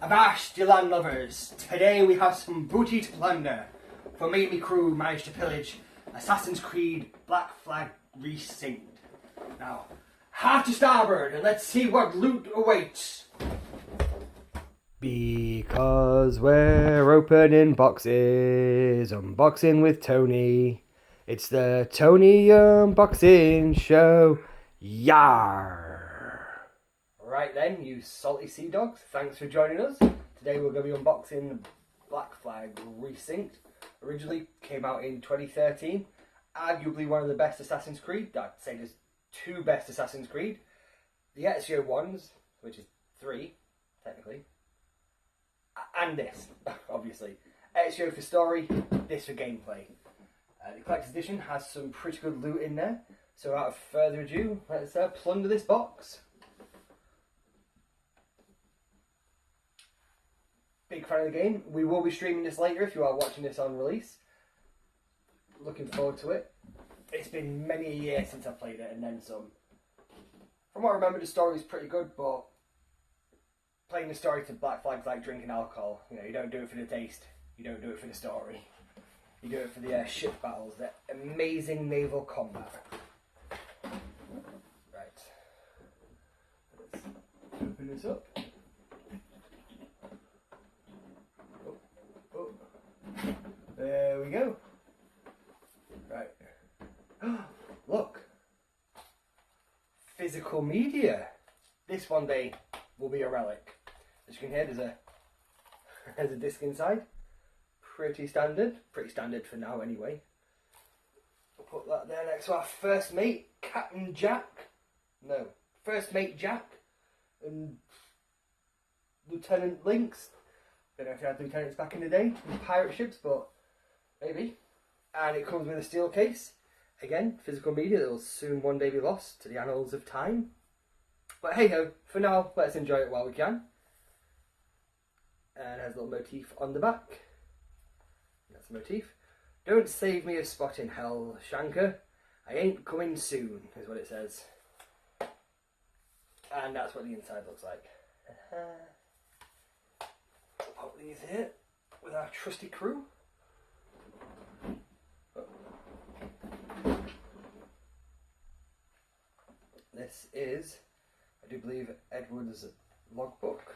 Avast, you land lovers! Today we have some booty to plunder. For me and my crew managed to pillage Assassin's Creed Black Flag Resynced. Now, hard to starboard and let's see what loot awaits. Because we're opening boxes, unboxing with Tony. It's the Tony Unboxing Show. Yar! Right then, you salty sea dogs, thanks for joining us. Today we're going to be unboxing Black Flag Resynced. Originally came out in 2013. Arguably one of the best Assassin's Creed. I'd say there's two best Assassin's Creed. The Ezios ones, which is 3, technically. And this, obviously. Ezios for story, this for gameplay. The collector's edition has some pretty good loot in there. So without further ado, let's plunder this box. Big fan of the game. We will be streaming this later if you are watching this on release. Looking forward to it. It's been many a year since I played it and then some. From what I remember, the story is pretty good, but playing the story to Black Flag's like drinking alcohol. You know, you don't do it for the taste. You don't do it for the story. You do it for the ship battles, the amazing naval combat. Right. Let's open this up. There we go. Right. Look. Physical media. This one day will be a relic. As you can hear, there's a disc inside. Pretty standard. Pretty standard for now anyway. We'll put that there next to our first mate, Captain Jack. No. First mate Jack. And Lieutenant Lynx. Don't know if they had lieutenants back in the day in pirate ships, but maybe. And it comes with a steel case. Again, physical media that will soon one day be lost to the annals of time. But hey ho, for now, let's enjoy it while we can. And it has a little motif on the back. That's the motif. Don't save me a spot in hell, Shanker. I ain't coming soon, is what it says. And that's what the inside looks like. Pop these here with our trusty crew. This is, I do believe, Edward's logbook.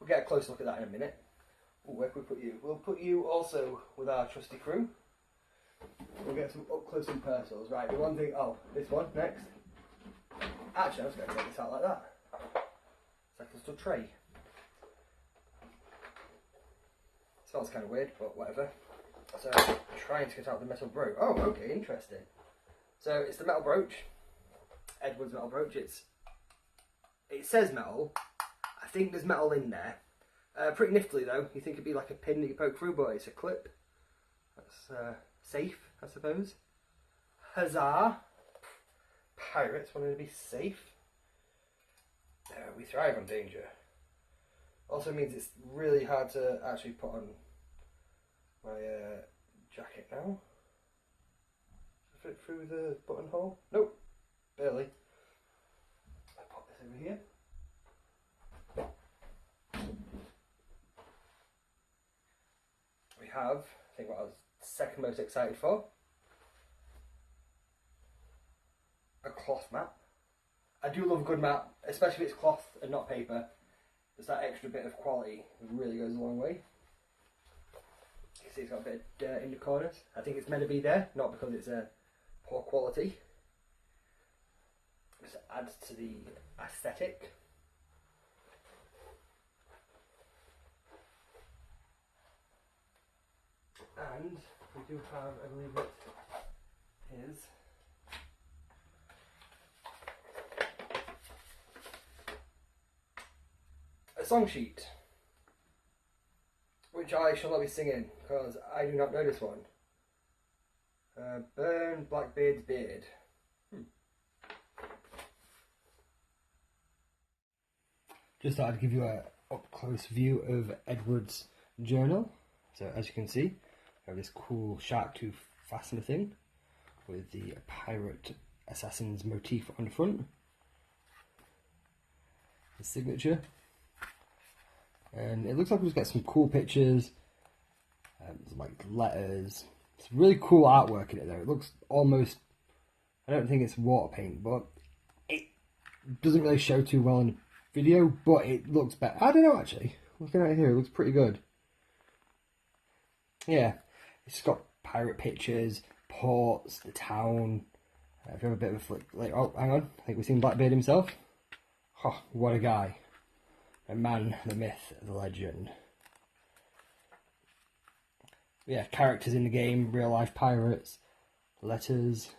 We'll get a close look at that in a minute. Ooh, where can we put you? We'll put you also with our trusty crew. We'll get some up close and personals. Right, the one thing, this one next. Actually, I'm just going to take this out like that. It's like a little tray. Smells kind of weird, but whatever. So, trying to get out the metal brooch. Oh, okay, interesting. So, it's the metal brooch. Edward's metal brooch. It says metal. I think there's metal in there. Pretty niftily though. You think it'd be like a pin that you poke through, but it's a clip. That's safe, I suppose. Huzzah! Pirates wanting to be safe. We thrive on danger. Also means it's really hard to actually put on my jacket now. Fit through the buttonhole? Nope, barely. I pop this over here. We have, I think what I was second most excited for, a cloth map. I do love a good map, especially if it's cloth and not paper. Just that extra bit of quality really goes a long way. You can see it's got a bit of dirt in the corners. I think it's meant to be there, not because it's poor quality. Just adds to the aesthetic. And we do have, I believe it is a song sheet, which I shall not be singing because I do not know this one. Burn Blackbeard's beard. Just thought I'd give you a up close view of Edward's journal. So as you can see, I have this cool shark tooth fastener thing with the pirate assassin's motif on the front. his signature. And it looks like we just get some cool pictures, like letters. It's really cool artwork in it though. It looks almost, I don't think it's water paint, but it doesn't really show too well in the video, but it looks better. I don't know actually. Looking at it here, it looks pretty good. Yeah, it's got pirate pictures, ports, the town. If you have a bit of a flick, like, oh, hang on, I think we've seen Blackbeard himself. Oh, what a guy. The man, the myth, the legend. Yeah, characters in the game, real life pirates, letters.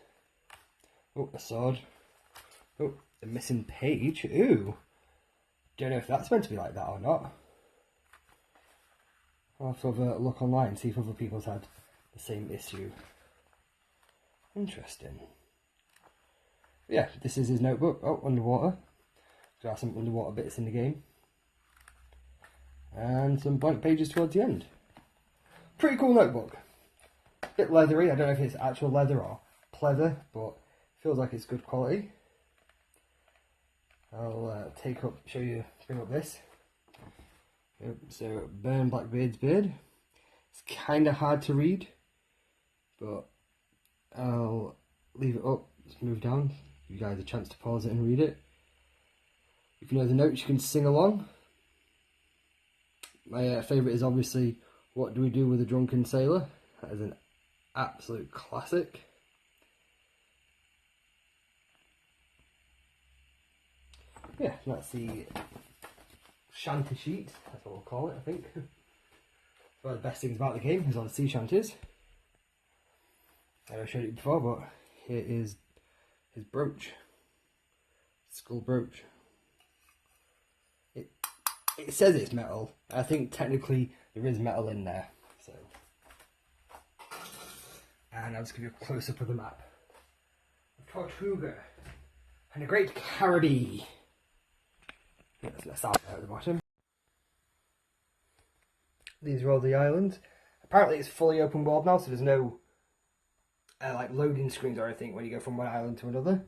Oh, a sword. Oh, a missing page. Ooh. Don't know if that's meant to be like that or not. I'll have to have a look online and see if other people's had the same issue. Interesting. Yeah, this is his notebook. Oh, underwater. There are some underwater bits in the game. And some blank pages towards the end. Pretty cool notebook. Bit leathery. I don't know if it's actual leather or pleather, but feels like it's good quality. I'll bring up this. Yep, so, Burn Blackbeard's Beard. It's kind of hard to read, but I'll leave it up. Just move down. Give you guys a chance to pause it and read it. If you know the notes, you can sing along. My favourite is obviously What Do We Do With a Drunken Sailor? That is an absolute classic. Yeah, that's the shanty sheet, that's what we'll call it, I think. One of the best things about the game is all the sea shanties. I've showed it before, but here is his brooch. Skull brooch. It says it's metal. I think technically there is metal in there. So, and I'll just give you a close up of the map of Tortuga and the Great Caribbean. Let's let out at the bottom. These are all the islands. Apparently it's fully open world now, so there's no like loading screens or anything when you go from one island to another,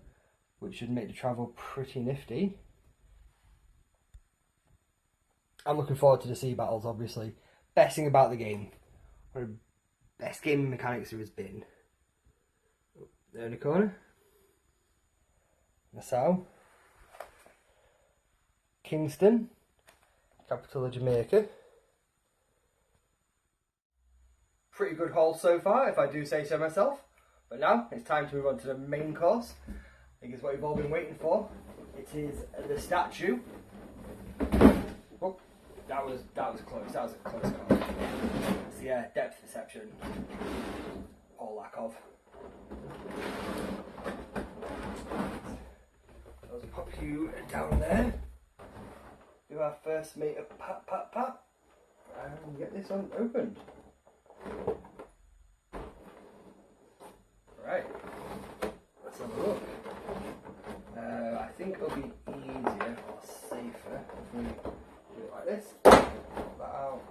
which should make the travel pretty nifty. I'm looking forward to the sea battles, obviously. Best thing about the game. One of the best gaming mechanics there has been. There in the corner. Nassau. Kingston. Capital of Jamaica. Pretty good haul so far, if I do say so myself. But now, it's time to move on to the main course. I think it's what you've all been waiting for. It is the statue. Oh. That was close. That was a close call. It's the depth perception, or lack of. I'll just pop you down there. Do our first mate of pat pat pat, and get this one opened. Right. Let's have a look. I think it'll be easier or safer if we do it like this. Pop that out.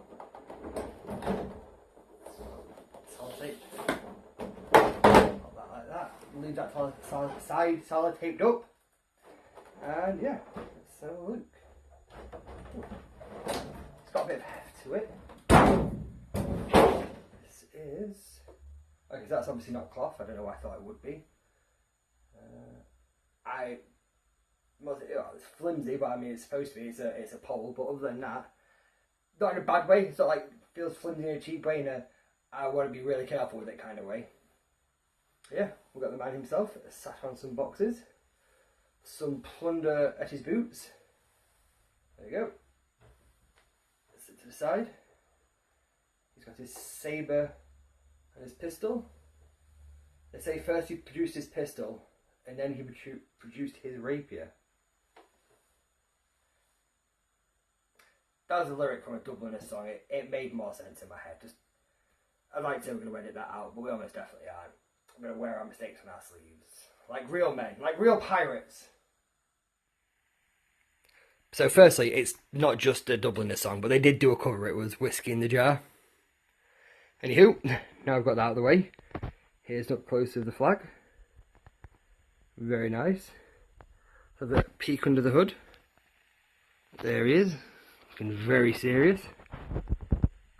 Sellotape. Pop that like that. Leave that side sellotaped up. And yeah, let's have a look. It's got a bit of heft to it. This is... Okay, so that's obviously not cloth. I don't know why I thought it would be. It's flimsy, but I mean it's supposed to be. It's a pole, but other than that, not in a bad way. It's not like it feels flimsy in a cheap way. In a I want to be really careful with it kind of way. Yeah, we've got the man himself sat on some boxes, some plunder at his boots. There you go. Sit to the side. He's got his sabre and his pistol. They say first he produced his pistol, and then he produced his rapier. That was a lyric from a Dubliner song. It made more sense in my head. I'd like to say we're going to edit that out, but we almost definitely aren't. We're going to wear our mistakes on our sleeves. Like real men, like real pirates. So firstly, it's not just a Dubliner song, but they did do a cover. It was Whiskey in the Jar. Anywho, now I've got that out of the way. Here's up close of the flag. Very nice. Have a peek under the hood. There he is, looking very serious.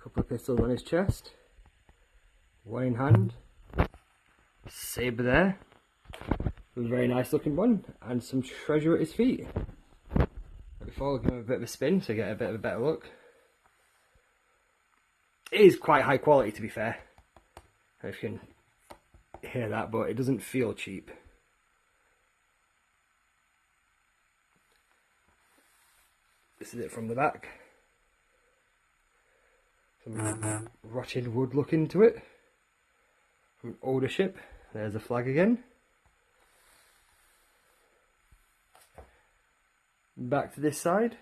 Couple of pistols on his chest, one in hand, sabre there, a very nice looking one, and some treasure at his feet. Before we'll give him a bit of a spin to get a bit of a better look. It is quite high quality, to be fair. I don't know if you can hear that, but it doesn't feel cheap. This is it from the back. Some rotted wood look into it. From an older ship. There's a flag again. Back to this side.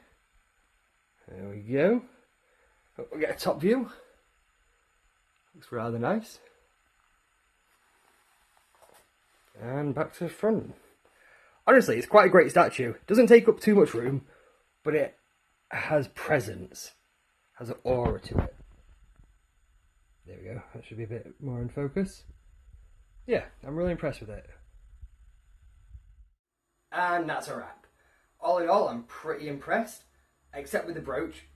There we go. We'll get a top view. Looks rather nice. And back to the front. Honestly, it's quite a great statue. It doesn't take up too much room, but it has presence. Has an aura to it. There we go. That should be a bit more in focus. Yeah, I'm really impressed with it. And that's a wrap. All in all, I'm pretty impressed, except with the brooch.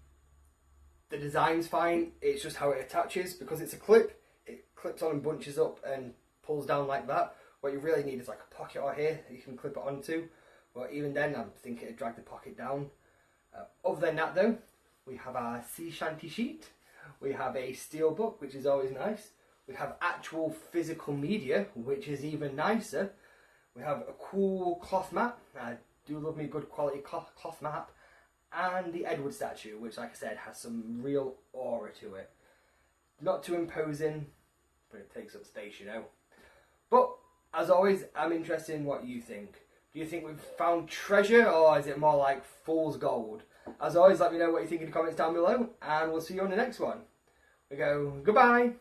The design's fine, it's just how it attaches. Because it's a clip, it clips on and bunches up and pulls down like that. What you really need is like a pocket or here that you can clip it onto. But even then, I'm thinking it'd drag the pocket down. Other than that though, we have our sea shanty sheet. We have a steel book, which is always nice. We have actual physical media, which is even nicer. We have a cool cloth mat. I do love me a good quality cloth mat. And the Edward statue, which like I said, has some real aura to it. Not too imposing, but it takes up space, you know. But, as always, I'm interested in what you think. Do you think we've found treasure, or is it more like fool's gold? As always, let me know what you think in the comments down below, and we'll see you on the next one. We go, goodbye!